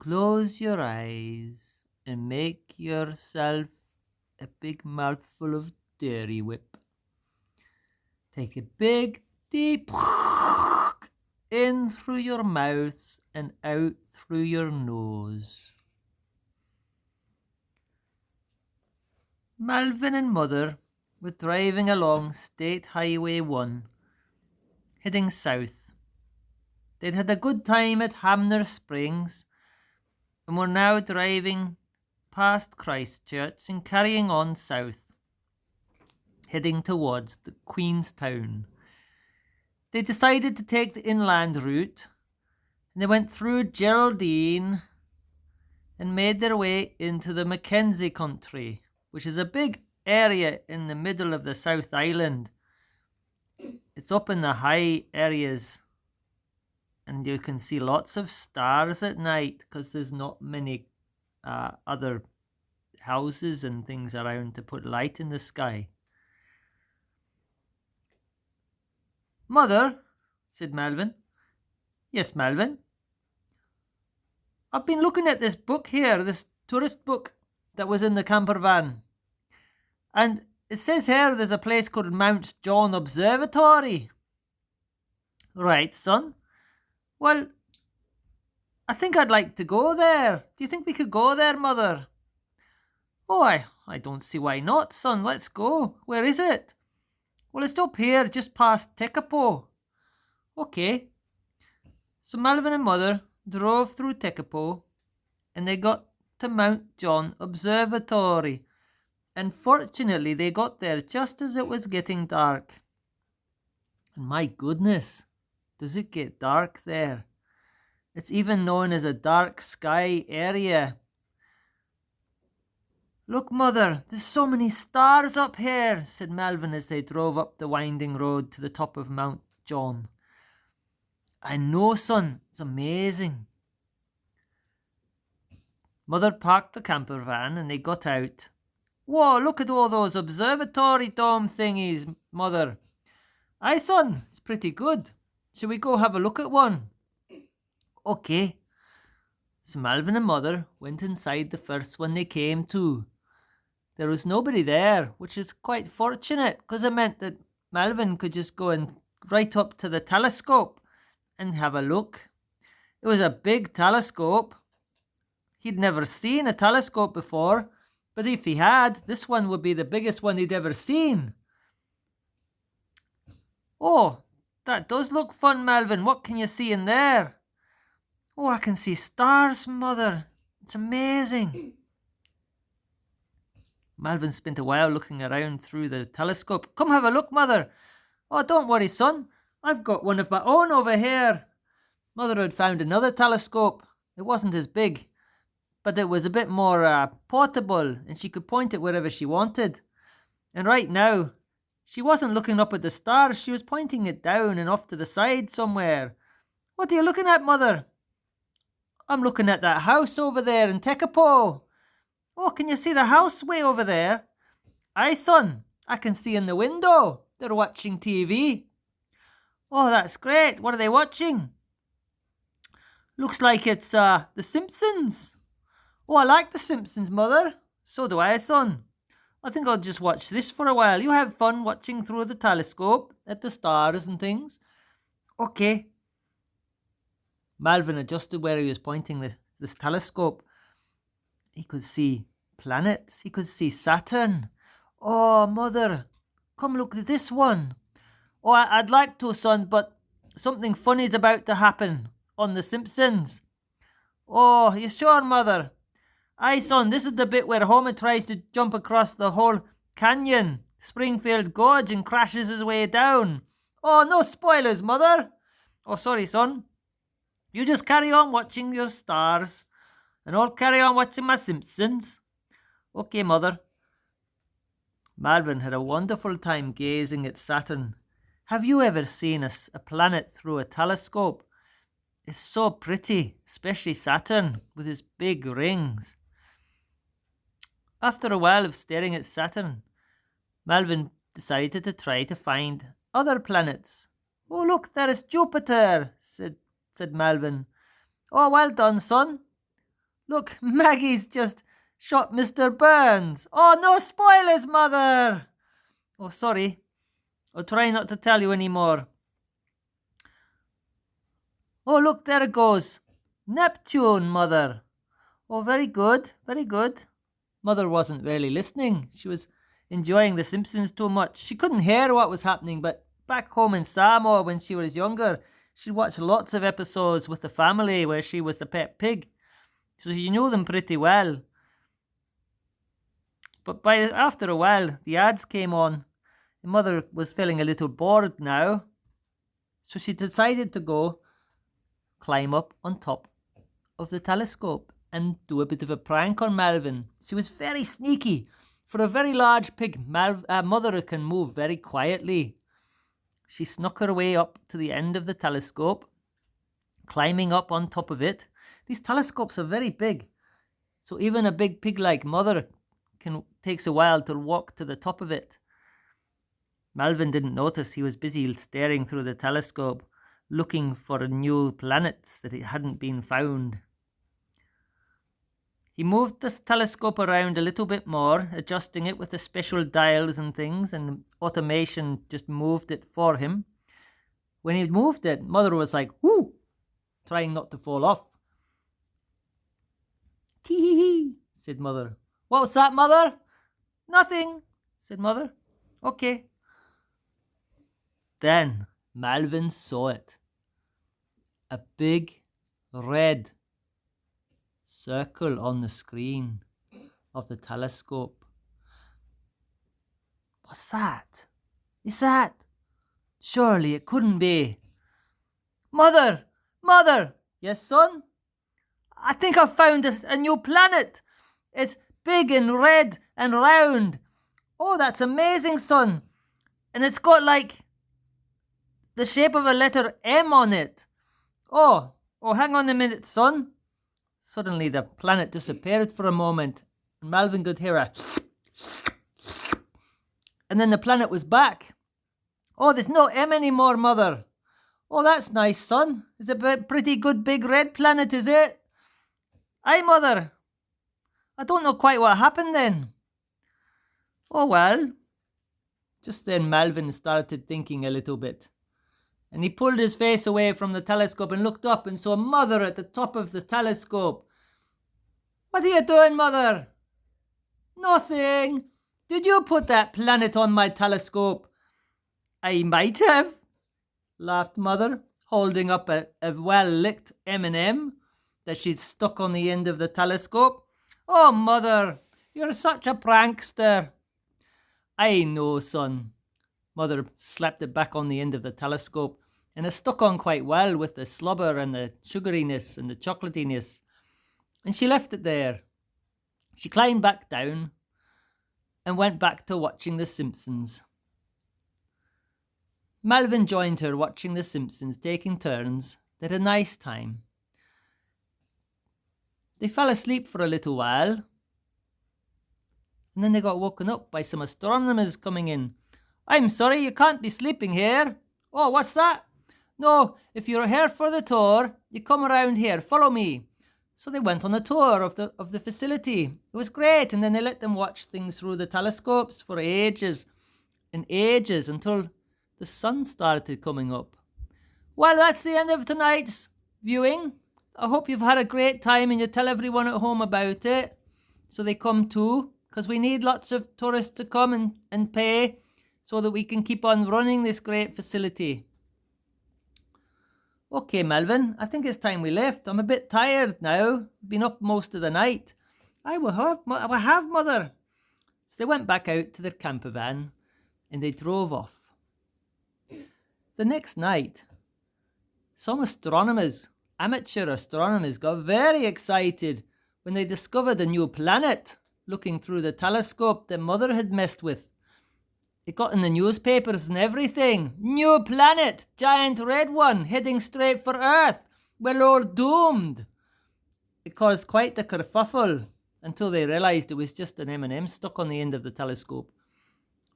Close your eyes and make yourself a big mouthful of Dairy Whip. Take a big, deep in through your mouth and out through your nose. Melvin and Mother were driving along State Highway 1, heading south. They'd had a good time at Hamner Springs and were now driving past Christchurch and carrying on south, heading towards the Queenstown. They decided to take the inland route, and they went through Geraldine and made their way into the Mackenzie country, which is a big area in the middle of the South Island. It's up in the high areas, and you can see lots of stars at night because there's not many other houses and things around to put light in the sky. "Mother," said Melvin. "Yes, Melvin?" "I've been looking at this book here, this tourist book that was in the camper van. And it says here there's a place called Mount John Observatory." "Right, son. Well, I think I'd like to go there. Do you think we could go there, Mother?" "Oh, I don't see why not, son. Let's go. Where is it?" "Well, it's up here, just past Tekapo." "Okay." So Melvin and Mother drove through Tekapo, and they got to Mount John Observatory. And fortunately, they got there just as it was getting dark. And my goodness, does it get dark there? It's even known as a dark sky area. "Look, Mother, there's so many stars up here," said Melvin as they drove up the winding road to the top of Mount John. "I know, son, it's amazing." Mother parked the camper van and they got out. "Whoa, look at all those observatory dome thingies, Mother." "Aye, son, it's pretty good. Shall we go have a look at one?" "Okay." So Melvin and Mother went inside the first one they came to. There was nobody there, which is quite fortunate because it meant that Melvin could just go and right up to the telescope and have a look. It was a big telescope. He'd never seen a telescope before, but if he had, this one would be the biggest one he'd ever seen. "Oh, that does look fun, Melvin. What can you see in there?" "Oh, I can see stars, Mother. It's amazing." Melvin spent a while looking around through the telescope. "Come have a look, Mother." "Oh, don't worry, son. I've got one of my own over here." Mother had found another telescope. It wasn't as big, but it was a bit more portable, and she could point it wherever she wanted. And right now, she wasn't looking up at the stars. She was pointing it down and off to the side somewhere. "What are you looking at, Mother?" "I'm looking at that house over there in Tekapo." "Oh, can you see the house way over there?" "Aye, son, I can see in the window. They're watching TV." "Oh, that's great. What are they watching?" "Looks like it's The Simpsons." "Oh, I like The Simpsons, Mother." "So do I, son. I think I'll just watch this for a while. You have fun watching through the telescope at the stars and things." "Okay." Melvin adjusted where he was pointing this telescope. He could see planets. He could see Saturn. "Oh, Mother, come look at this one." "Oh, I'd like to, son, but something funny's about to happen on The Simpsons." "Oh, you sure, Mother?" "Aye, son, this is the bit where Homer tries to jump across the whole canyon, Springfield Gorge, and crashes his way down." "Oh, no spoilers, Mother." "Oh, sorry, son. You just carry on watching your stars, and I'll carry on watching my Simpsons." "Okay, Mother." Melvin had a wonderful time gazing at Saturn. Have you ever seen a planet through a telescope? It's so pretty, especially Saturn with his big rings. After a while of staring at Saturn, Melvin decided to try to find other planets. "Oh, look, there is Jupiter," said Melvin. "Oh, well done, son. Look, Maggie's just shot Mr. Burns. Oh, no spoilers, Mother. Oh, sorry. I'll try not to tell you any more. Oh, look, there it goes. Neptune, Mother. Oh, very good, very good. Mother wasn't really listening. She was enjoying The Simpsons too much. She couldn't hear what was happening, but back home in Samoa when she was younger, she'd watched lots of episodes with the family where she was the pet pig. So she knew them pretty well. But after a while, the ads came on. And Mother was feeling a little bored now. So she decided to go climb up on top of the telescope and do a bit of a prank on Melvin. She was very sneaky. For a very large pig, Mother can move very quietly. She snuck her way up to the end of the telescope, climbing up on top of it. These telescopes are very big, so even a big pig like Mother takes a while to walk to the top of it. Melvin didn't notice. He was busy staring through the telescope, looking for new planets that hadn't been found. He moved the telescope around a little bit more, adjusting it with the special dials and things, and automation just moved it for him. When he moved it, Mother was like, whoo, trying not to fall off. Tee-hee-hee, said Mother. What was that, Mother? Nothing, said Mother. Okay. Then Melvin saw it. A big red circle on the screen of the telescope. What's that? Is that? Surely it couldn't be. Mother! Mother! Yes, son? I think I've found a new planet. It's big and red and round. Oh, that's amazing, son. And it's got like the shape of a letter M on it. Oh, hang on a minute, son. Suddenly the planet disappeared for a moment, and Melvin could hear a and then the planet was back. Oh, there's no M anymore, Mother. Oh, that's nice, son. It's a pretty good big red planet, is it? Aye, Mother. I don't know quite what happened then. Oh, well. Just then Melvin started thinking a little bit. And he pulled his face away from the telescope and looked up and saw Mother at the top of the telescope. What are you doing, Mother? Nothing. Did you put that planet on my telescope? I might have, laughed Mother, holding up a well-licked M&M that she'd stuck on the end of the telescope. Oh, Mother, you're such a prankster. I know, son. Mother slapped it back on the end of the telescope, and it stuck on quite well with the slobber and the sugariness and the chocolatiness. And she left it there. She climbed back down and went back to watching The Simpsons. Melvin joined her watching The Simpsons, taking turns. They had a nice time. They fell asleep for a little while, and then they got woken up by some astronomers coming in. I'm sorry, you can't be sleeping here. Oh, what's that? No, if you're here for the tour, you come around here, follow me. So they went on a tour of the facility. It was great, and then they let them watch things through the telescopes for ages and ages until the sun started coming up. Well, that's the end of tonight's viewing. I hope you've had a great time and you tell everyone at home about it so they come too, because we need lots of tourists to come and pay so that we can keep on running this great facility. Okay, Melvin, I think it's time we left. I'm a bit tired now. Been up most of the night. I will have, Mother. So they went back out to their camper van and they drove off. The next night, some amateur astronomers, got very excited when they discovered a new planet looking through the telescope that Mother had messed with. It got in the newspapers and everything. New planet, giant red one, heading straight for Earth. We're all doomed. It caused quite the kerfuffle until they realised it was just an M&M stuck on the end of the telescope.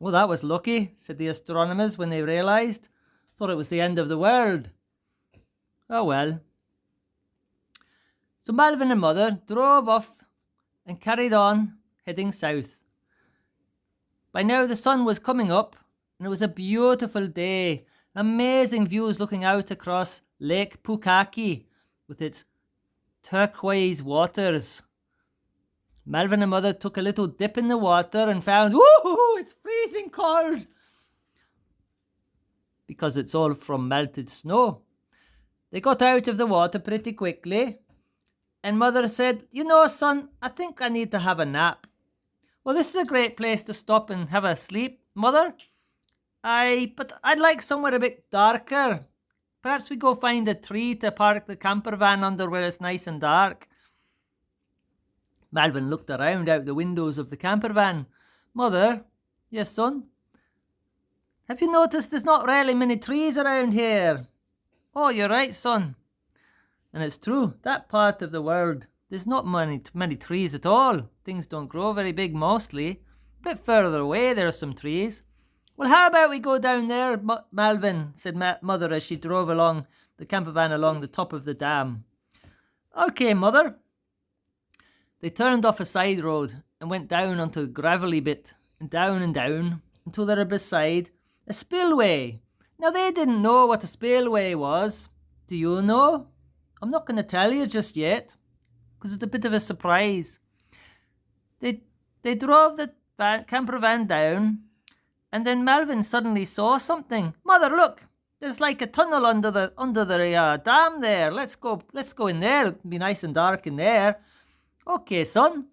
Well, that was lucky, said the astronomers when they realised. Thought it was the end of the world. Oh well. So Melvin and Mother drove off and carried on, heading south. By now the sun was coming up, and it was a beautiful day. Amazing views looking out across Lake Pukaki with its turquoise waters. Melvin and Mother took a little dip in the water and found, woohoo, it's freezing cold, because it's all from melted snow. They got out of the water pretty quickly, and Mother said, "You know, son, I think I need to have a nap." "Well, this is a great place to stop and have a sleep, Mother. But I'd like somewhere a bit darker. Perhaps we go find a tree to park the camper van under where it's nice and dark." Melvin looked around out the windows of the camper van. "Mother." "Yes, son?" "Have you noticed there's not really many trees around here?" "Oh, you're right, son." And it's true, that part of the world, there's not many trees at all. Things don't grow very big mostly. A bit further away there are some trees. "Well, how about we go down there, Melvin," said Mother as she drove along the camper van along the top of the dam. "Okay, Mother." They turned off a side road and went down onto a gravelly bit, and down until they were beside a spillway. Now, they didn't know what a spillway was. Do you know? I'm not going to tell you just yet, because it's a bit of a surprise. They drove the camper van down, and then Melvin suddenly saw something. "Mother, look! There's like a tunnel under the dam there. Let's go in there. It'll be nice and dark in there." "Okay, son."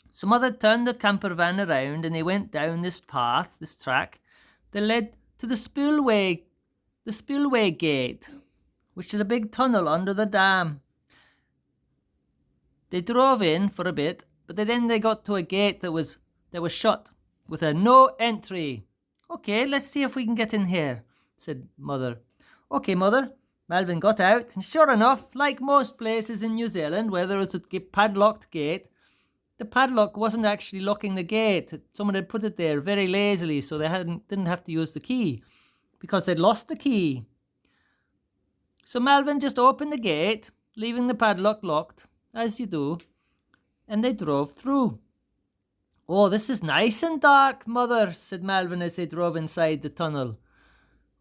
So Mother turned the camper van around, and they went down this track that led to the spillway gate, which is a big tunnel under the dam. They drove in for a bit, but then they got to a gate that was shut with a no entry. "Okay, let's see if we can get in here," said Mother. "Okay, Mother." Melvin got out, and sure enough, like most places in New Zealand where there was a padlocked gate, the padlock wasn't actually locking the gate. Someone had put it there very lazily, so they didn't have to use the key, because they'd lost the key. So Melvin just opened the gate, leaving the padlock locked, as you do, and they drove through. "Oh, this is nice and dark, Mother," said Melvin as they drove inside the tunnel.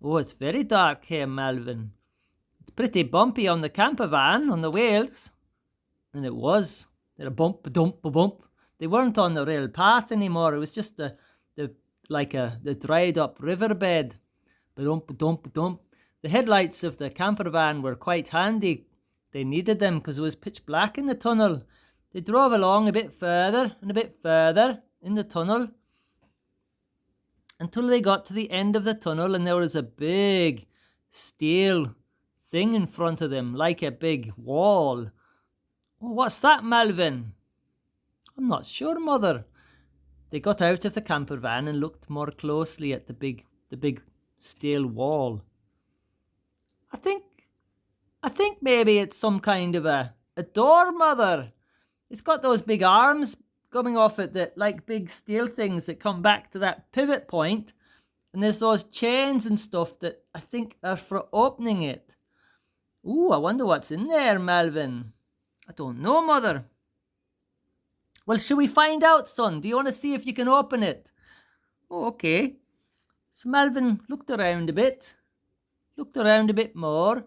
"Oh, it's very dark here, Melvin. It's pretty bumpy on the camper van, on the wheels." And it was. They're a bump, a dump, a bump. They weren't on the real path anymore. It was just the dried up riverbed. Ba-dump, ba-dump, ba-dump. The headlights of the camper van were quite handy. They needed them because it was pitch black in the tunnel. They drove along a bit further and a bit further in the tunnel until they got to the end of the tunnel, and there was a big steel thing in front of them, like a big wall. "Oh, what's that, Melvin?" "I'm not sure, Mother." They got out of the camper van and looked more closely at the big steel wall. I think maybe it's some kind of a door, Mother. It's got those big arms coming off it, that like big steel things that come back to that pivot point, and there's those chains and stuff that I think are for opening it." "Ooh, I wonder what's in there, Melvin." "I don't know, Mother." "Well, should we find out, son? Do you want to see if you can open it?" "Oh, okay." So Melvin looked around a bit more.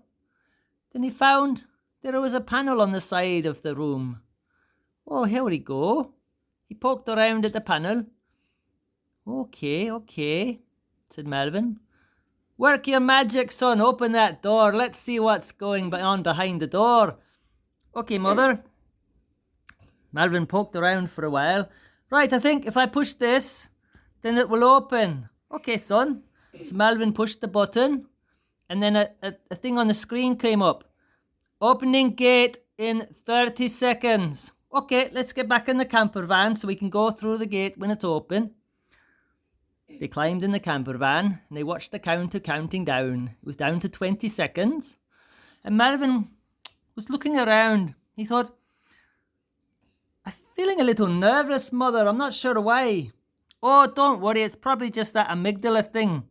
Then he found there was a panel on the side of the room. "Oh, here we go." He poked around at the panel. Okay, said Melvin. "Work your magic, son. Open that door. Let's see what's going on behind the door." "Okay, Mother." Melvin poked around for a while. "Right, I think if I push this, then it will open." "Okay, son." So Melvin pushed the button, and then a thing on the screen came up. "Opening gate in 30 seconds. "Okay, let's get back in the camper van so we can go through the gate when it's open." They climbed in the camper van, and they watched the counter counting down. It was down to 20 seconds. And Melvin was looking around. He thought, "I'm feeling a little nervous, Mother. I'm not sure why." "Oh, don't worry. It's probably just that amygdala thing.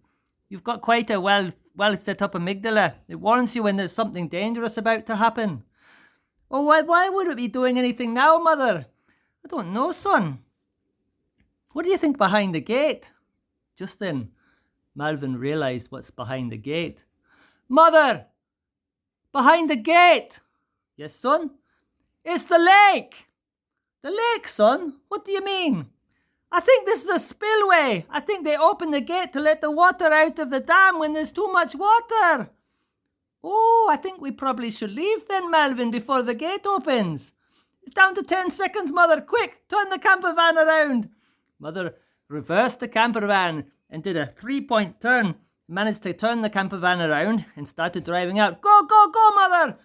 You've got quite a well set up amygdala. It warns you when there's something dangerous about to happen." Oh, why would it be doing anything now, Mother? I don't know, son. What do you think behind the gate? Just then, Melvin realized what's behind the gate. Mother! Behind the gate! Yes, son? It's the lake! The lake, son? What do you mean? I think this is a spillway. I think they open the gate to let the water out of the dam when there's too much water. Oh, I think we probably should leave then, Melvin, before the gate opens. It's down to 10 seconds, Mother. Quick, turn the camper van around. Mother reversed the camper van and did a 3-point turn. Managed to turn the camper van around and started driving out. Go, go, go, Mother!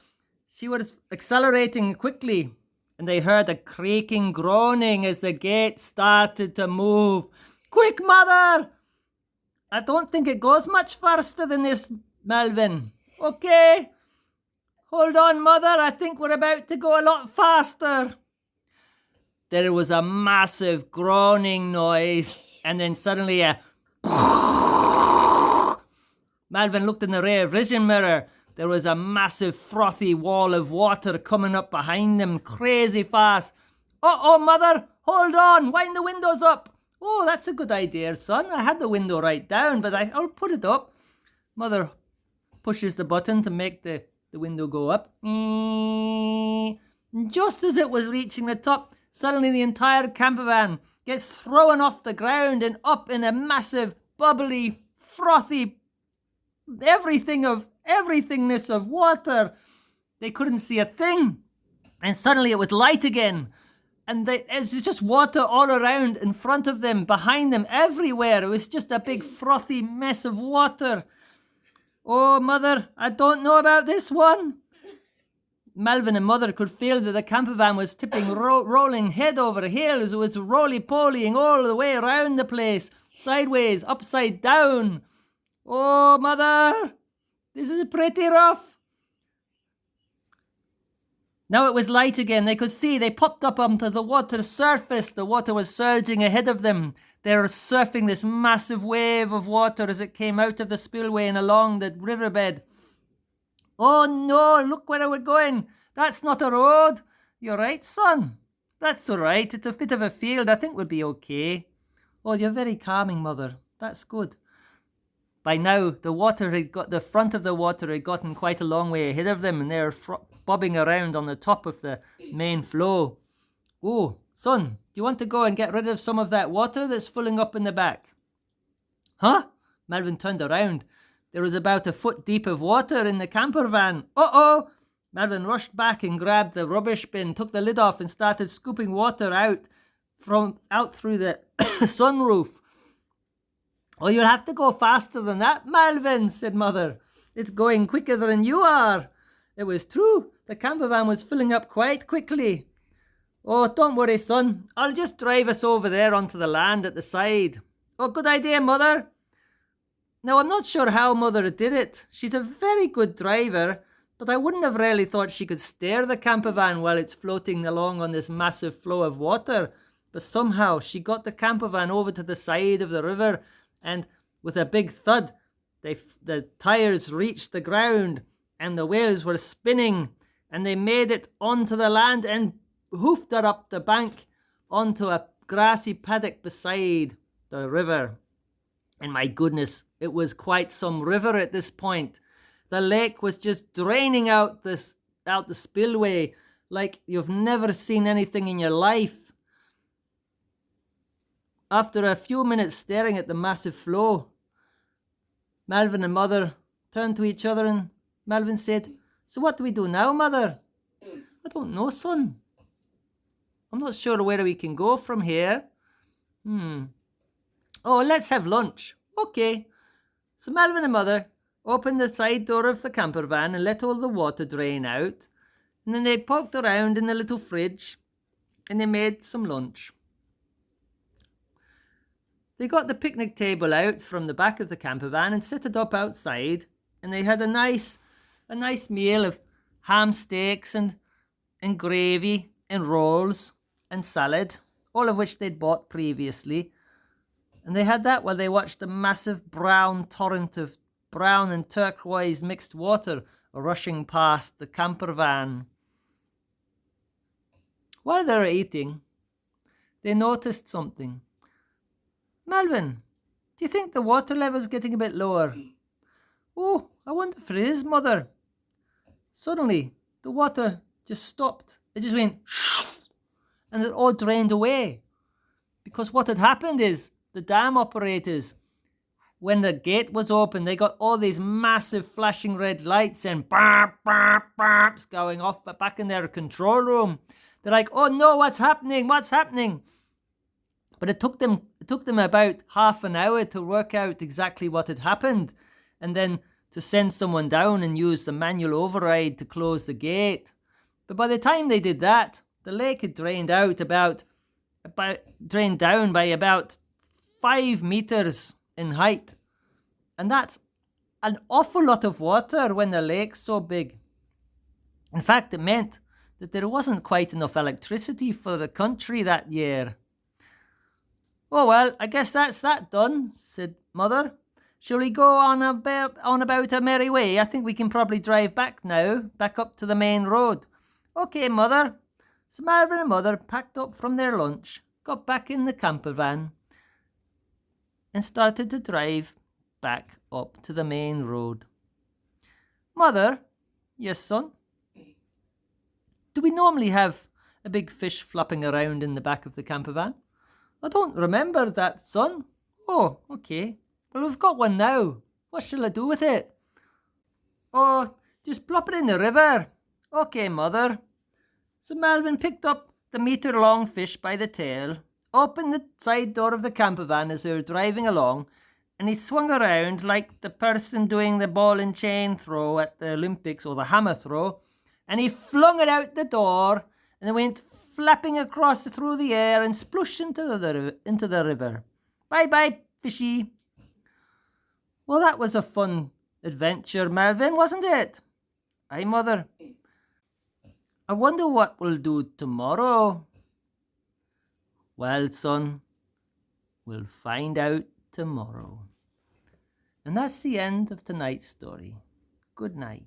She was accelerating quickly, and they heard a creaking groaning as the gate started to move. Quick, Mother! I don't think it goes much faster than this, Melvin. Okay. Hold on, Mother. I think we're about to go a lot faster. There was a massive groaning noise, and then suddenly a... Melvin looked in the rear vision mirror. There was a massive frothy wall of water coming up behind them, crazy fast. Uh-oh, Mother, hold on, wind the windows up. Oh, that's a good idea, son. I had the window right down, but I'll put it up. Mother pushes the button to make the window go up. Just as it was reaching the top, suddenly the entire camper van gets thrown off the ground and up in a massive, bubbly, frothy everythingness of water. They couldn't see a thing. And suddenly it was light again. And it was just water all around, in front of them, behind them, everywhere. It was just a big frothy mess of water. Oh, Mother, I don't know about this one. Melvin and Mother could feel that the camper van was tipping, rolling head over heels. It was roly-polying all the way around the place, sideways, upside down. Oh, Mother, this is pretty rough. Now it was light again. They could see. They popped up onto the water surface. The water was surging ahead of them. They were surfing this massive wave of water as it came out of the spillway and along the riverbed. Oh, no, look where we're going. That's not a road. You're right, son. That's all right. It's a bit of a field. I think we'll be okay. Oh, you're very calming, Mother. That's good. By now, the front of the water had gotten quite a long way ahead of them, and they were bobbing around on the top of the main flow. Oh, son, do you want to go and get rid of some of that water that's filling up in the back? Huh? Melvin turned around. There was about a foot deep of water in the camper van. Uh-oh! Melvin rushed back and grabbed the rubbish bin, took the lid off, and started scooping water out through the sunroof. Oh, you'll have to go faster than that, Melvin, said Mother. It's going quicker than you are. It was true. The camper van was filling up quite quickly. Oh, don't worry, son. I'll just drive us over there onto the land at the side. Oh, good idea, Mother. Now, I'm not sure how Mother did it. She's a very good driver, but I wouldn't have really thought she could steer the camper van while it's floating along on this massive flow of water. But somehow she got the camper van over to the side of the river, and with a big thud, the tires reached the ground, and the wheels were spinning, and they made it onto the land and hoofed her up the bank onto a grassy paddock beside the river. And my goodness, it was quite some river at this point. The lake was just draining out the spillway like you've never seen anything in your life. After a few minutes staring at the massive flow, Melvin and Mother turned to each other, and Melvin said, "So what do we do now, Mother?" "I don't know, son. I'm not sure where we can go from here." "Oh, let's have lunch." "Okay." So Melvin and Mother opened the side door of the camper van and let all the water drain out. And then they poked around in the little fridge and they made some lunch. They got the picnic table out from the back of the camper van and set it up outside. And they had a nice meal of ham steaks and gravy and rolls and salad, all of which they'd bought previously. And they had that while they watched a massive brown torrent of brown and turquoise mixed water rushing past the camper van. While they were eating, they noticed something. Melvin, do you think the water level's getting a bit lower? Oh, I wonder if it is, Mother. Suddenly, the water just stopped. It just went and it all drained away. Because what had happened is the dam operators, when the gate was open, they got all these massive flashing red lights and barp, barp, barps going off back in their control room. They're like, oh no, what's happening? What's happening? But it took them about half an hour to work out exactly what had happened, and then to send someone down and use the manual override to close the gate. But by the time they did that, the lake had drained down by about 5 meters in height. And that's an awful lot of water when the lake's so big. In fact, it meant that there wasn't quite enough electricity for the country that year. Oh well, I guess that's that done, said Mother. Shall we go on about our merry way? I think we can probably drive back now, back up to the main road. Okay, Mother. So Melvin and Mother packed up from their lunch, got back in the camper van, and started to drive back up to the main road. Mother? Yes, son? Do we normally have a big fish flopping around in the back of the camper van? I don't remember that, son. Oh, okay. Well, we've got one now. What shall I do with it? Oh, just plop it in the river. Okay, Mother. So Melvin picked up the meter-long fish by the tail, opened the side door of the camper van as they were driving along, and he swung around like the person doing the ball and chain throw at the Olympics, or the hammer throw, and he flung it out the door, and it went flapping across through the air and splooshed into the river. Bye-bye, fishy. Well, that was a fun adventure, Melvin, wasn't it? Aye, Mother. I wonder what we'll do tomorrow. Well, son, we'll find out tomorrow. And that's the end of tonight's story. Good night.